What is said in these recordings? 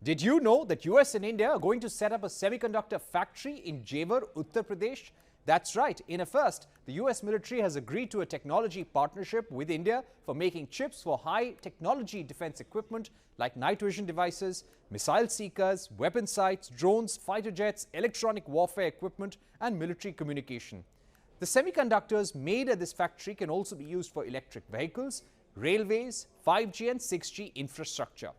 Did you know that US and India are going to set up a semiconductor factory in Jewar, Uttar Pradesh? That's right. In a first, the US military has agreed to a technology partnership with India for making chips for high technology defense equipment like night vision devices, missile seekers, weapon sights, drones, fighter jets, electronic warfare equipment and military communication. The semiconductors made at this factory can also be used for electric vehicles, railways, 5G and 6G infrastructure.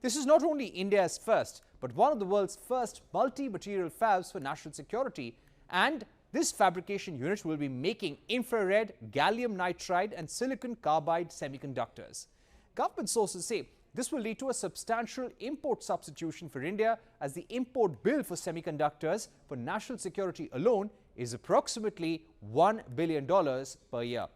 This is not only India's first, but one of the world's first multi-material fabs for national security, and this fabrication unit will be making infrared, gallium nitride and silicon carbide semiconductors. Government sources say this will lead to a substantial import substitution for India, as the import bill for semiconductors for national security alone is approximately $1 billion per year.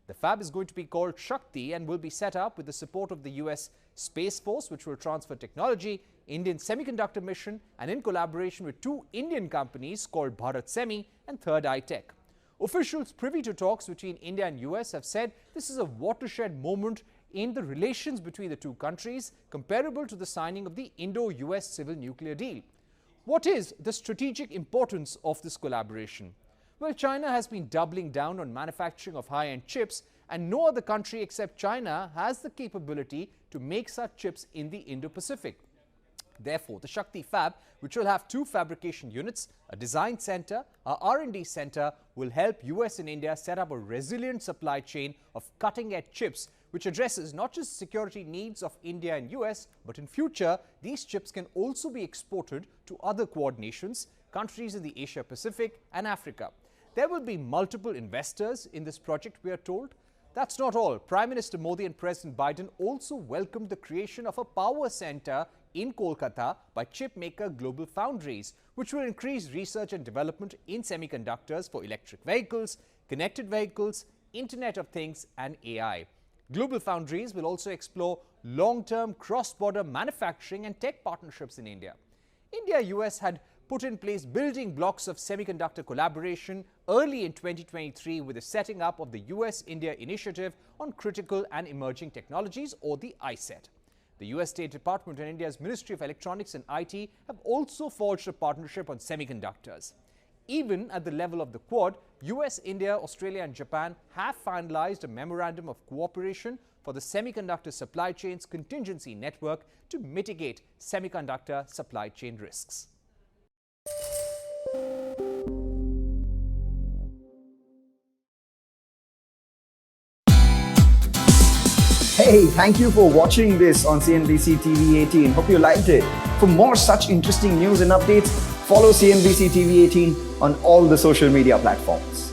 The fab is going to be called Shakti and will be set up with the support of the US Space Force, which will transfer technology, Indian Semiconductor Mission, and in collaboration with two Indian companies called Bharat Semi and Third Eye Tech. Officials privy to talks between India and US have said this is a watershed moment in the relations between the two countries, comparable to the signing of the Indo-US civil nuclear deal. What is the strategic importance of this collaboration? Well, China has been doubling down on manufacturing of high-end chips, and no other country except China has the capability to make such chips in the Indo-Pacific. Therefore, the Shakti Fab, which will have two fabrication units, a design center, a R&D center, will help US and India set up a resilient supply chain of cutting-edge chips, which addresses not just security needs of India and US, but in future, these chips can also be exported to other Quad nations, countries in the Asia-Pacific and Africa. There will be multiple investors in this project, we are told. That's not all. Prime Minister Modi and President Biden also welcomed the creation of a power center in Kolkata by chip maker Global Foundries, which will increase research and development in semiconductors for electric vehicles, connected vehicles, Internet of Things and AI. Global Foundries will also explore long-term cross-border manufacturing and tech partnerships in India. India-US had put in place building blocks of semiconductor collaboration early in 2023 with the setting up of the US-India Initiative on Critical and Emerging Technologies, or the ISET. The US State Department and India's Ministry of Electronics and IT have also forged a partnership on semiconductors. Even at the level of the Quad, US, India, Australia and Japan have finalized a memorandum of cooperation for the semiconductor supply chain's contingency network to mitigate semiconductor supply chain risks. Hey, thank you for watching this on CNBC TV18. Hope you liked it. For more such interesting news and updates, follow CNBC TV18 on all the social media platforms.